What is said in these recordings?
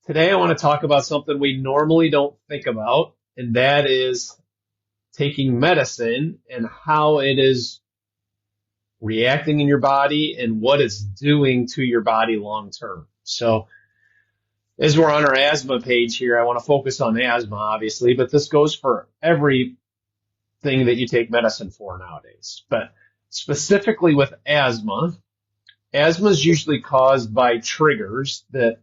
Today, I want to talk about something we normally don't think about, and that is taking medicine and how it is reacting in your body and what it's doing to your body long term. So, as we're on our asthma page here, I want to focus on asthma, obviously, but this goes for everything that you take medicine for nowadays. But specifically with asthma, asthma is usually caused by triggers that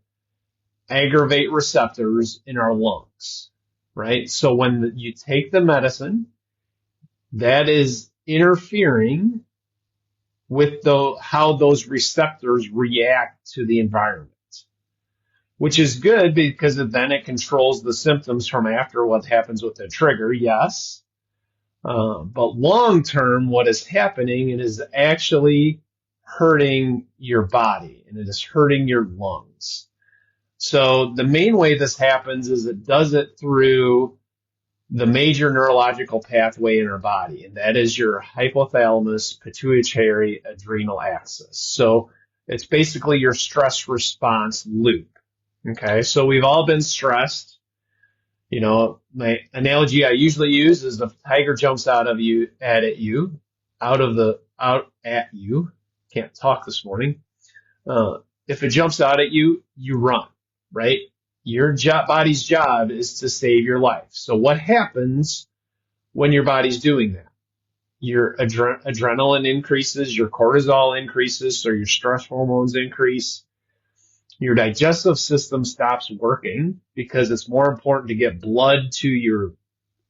aggravate receptors in our lungs, right? So when you take the medicine, that is interfering with how those receptors react to the environment, which is good because then it controls the symptoms from after what happens with the trigger, yes. But long term, what is happening, it is actually hurting your body and it is hurting your lungs. So the main way this happens is it does it through the major neurological pathway in our body, and that is your hypothalamus pituitary adrenal axis. So it's basically your stress response loop. Okay, so we've all been stressed. You know, my analogy I usually use is the tiger jumps out at you. Can't talk this morning. If it jumps out at you, you run, right? Your body's job is to save your life. So what happens when your body's doing that? Your adrenaline increases, your cortisol increases, so your stress hormones increase. Your digestive system stops working because it's more important to get blood to your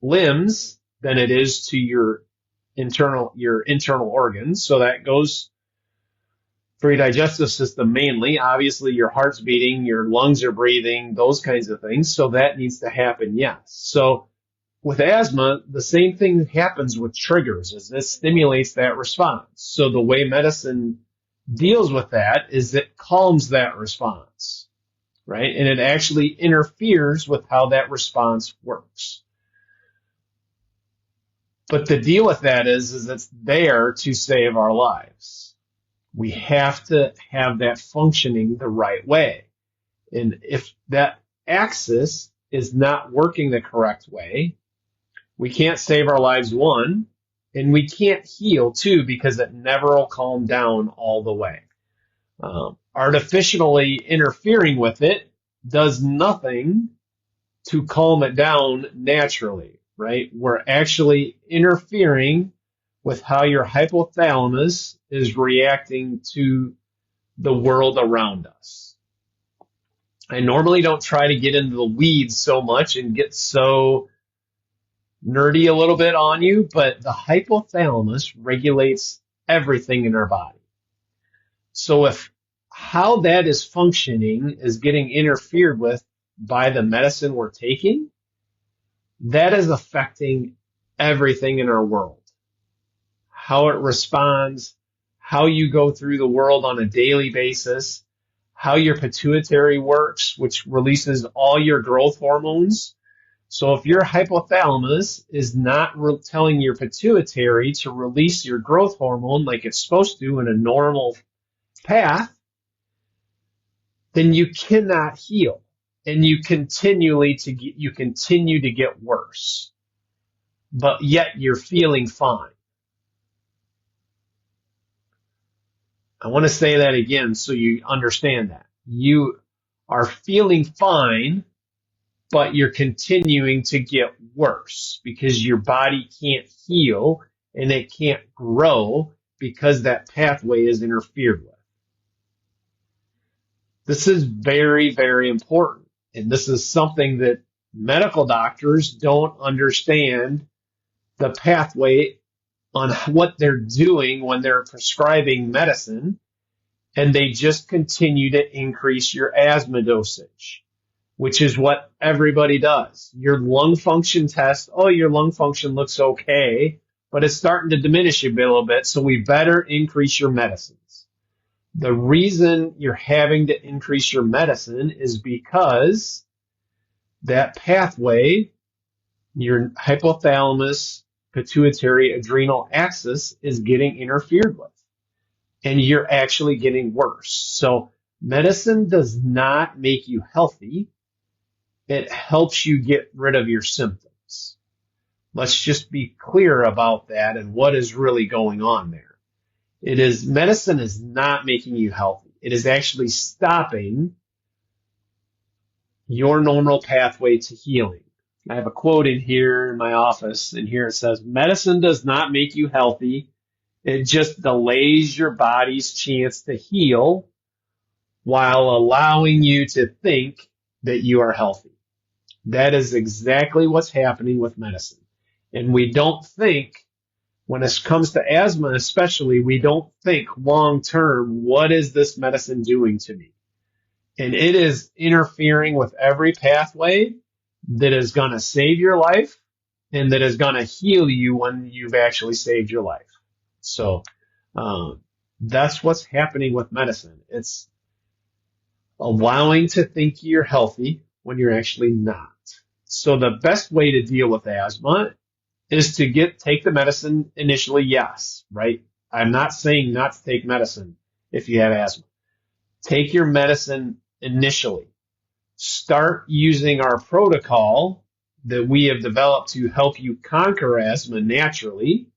limbs than it is to your internal organs. So that goes for your digestive system mainly. Obviously, your heart's beating, your lungs are breathing, those kinds of things. So that needs to happen, yes. So with asthma, the same thing happens with triggers, is this stimulates that response. So the way medicine deals with that is it calms that response, right? And it actually interferes with how that response works. But the deal with that is it's there to save our lives. We have to have that functioning the right way. And if that axis is not working the correct way, we can't save our lives, one, and we can't heal, two, because it never will calm down all the way. Artificially interfering with it does nothing to calm it down naturally, right? We're actually interfering with how your hypothalamus is reacting to the world around us. I normally don't try to get into the weeds so much and get so nerdy a little bit on you, but the hypothalamus regulates everything in our body. So if how that is functioning is getting interfered with by the medicine we're taking, that is affecting everything in our world. How it responds, how you go through the world on a daily basis, how your pituitary works, which releases all your growth hormones. So if your hypothalamus is not telling your pituitary to release your growth hormone like it's supposed to in a normal path, then you cannot heal, and you continue to get worse. But yet you're feeling fine. I want to say that again so you understand that. You are feeling fine, but you're continuing to get worse because your body can't heal and it can't grow because that pathway is interfered with. This is very, very important. And this is something that medical doctors don't understand the pathway on what they're doing when they're prescribing medicine. And they just continue to increase your asthma dosage, which is what everybody does. Your lung function test, your lung function looks okay, but it's starting to diminish a little bit, so we better increase your medicines. The reason you're having to increase your medicine is because that pathway, your hypothalamus pituitary adrenal axis, is getting interfered with, and you're actually getting worse. So medicine does not make you healthy. It helps you get rid of your symptoms. Let's just be clear about that and what is really going on there. Medicine is not making you healthy. It is actually stopping your normal pathway to healing. I have a quote in here in my office, and here it says, medicine does not make you healthy. It just delays your body's chance to heal while allowing you to think that you are healthy. That is exactly what's happening with medicine. And we don't think, when it comes to asthma especially, we don't think long term, what is this medicine doing to me? And it is interfering with every pathway that is going to save your life and that is going to heal you when you've actually saved your life. So that's what's happening with medicine. It's allowing to think you're healthy when you're actually not. So the best way to deal with asthma is to take the medicine initially, yes, right? I'm not saying not to take medicine if you have asthma. Take your medicine initially. Start using our protocol that we have developed to help you conquer asthma naturally.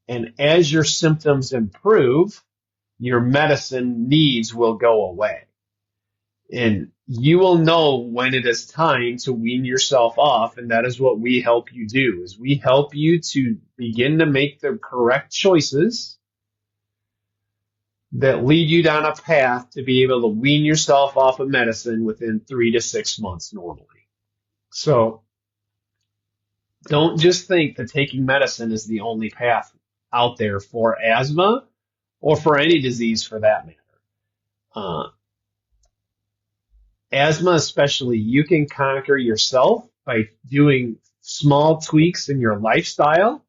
And as your symptoms improve, your medicine needs will go away. And you will know when it is time to wean yourself off, and that is what we help you do, is we help you to begin to make the correct choices that lead you down a path to be able to wean yourself off of medicine within 3 to 6 months normally. So don't just think that taking medicine is the only path out there for asthma or for any disease for that matter. Asthma especially, you can conquer yourself by doing small tweaks in your lifestyle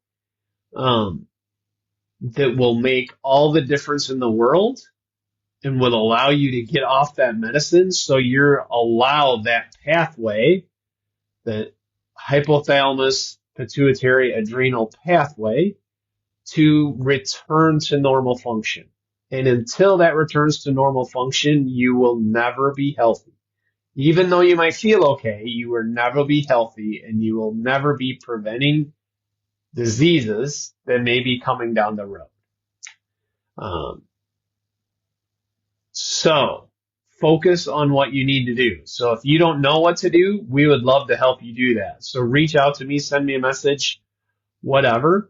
that will make all the difference in the world and will allow you to get off that medicine so you're allowed that pathway, the hypothalamus pituitary adrenal pathway, to return to normal function. And until that returns to normal function, you will never be healthy. Even though you might feel okay, you will never be healthy, and you will never be preventing diseases that may be coming down the road. So focus on what you need to do. So if you don't know what to do, we would love to help you do that. So reach out to me, send me a message, whatever,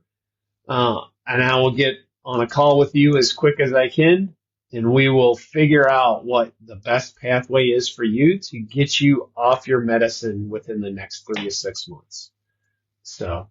and I will get on a call with you as quick as I can, and we will figure out what the best pathway is for you to get you off your medicine within the next 3 to 6 months. So